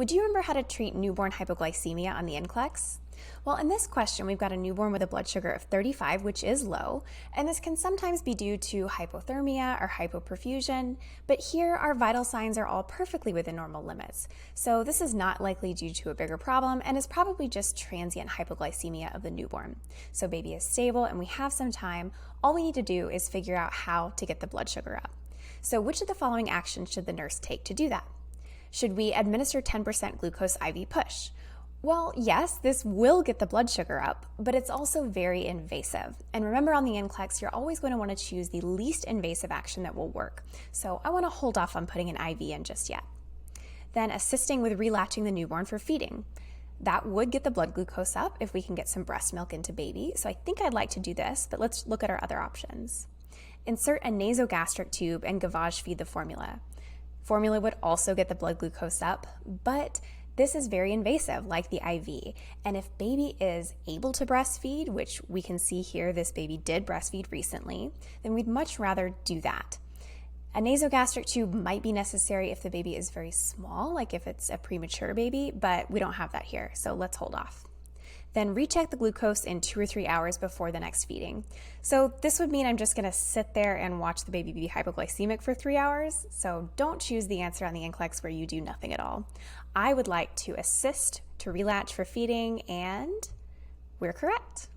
Would you remember how to treat newborn hypoglycemia on the NCLEX? Well, in this question, we've got a newborn with a blood sugar of 35, which is low, and this can sometimes be due to hypothermia or hypoperfusion, but here our vital signs are all perfectly within normal limits. So this is not likely due to a bigger problem and is probably just transient hypoglycemia of the newborn. So baby is stable and we have some time. All we need to do is figure out how to get the blood sugar up. So which of the following actions should the nurse take to do that? Should we administer 10% glucose IV push? Well, yes, this will get the blood sugar up, but it's also very invasive. And remember, on the NCLEX, you're always going to want to choose the least invasive action that will work. So I want to hold off on putting an IV in just yet. Then assisting with relatching the newborn for feeding. That would get the blood glucose up if we can get some breast milk into baby. So I think I'd like to do this, but let's look at our other options. Insert a nasogastric tube and gavage feed the formula. Formula would also get the blood glucose up, but this is very invasive, like the IV. And if baby is able to breastfeed, which we can see here, this baby did breastfeed recently, then we'd much rather do that. A nasogastric tube might be necessary if the baby is very small, like if it's a premature baby, but we don't have that here, so let's hold off. Then recheck the glucose in 2 or 3 hours before the next feeding. So this would mean I'm just gonna sit there and watch the baby be hypoglycemic for 3 hours. So don't choose the answer on the NCLEX where you do nothing at all. I would like to assist to relatch for feeding, and we're correct.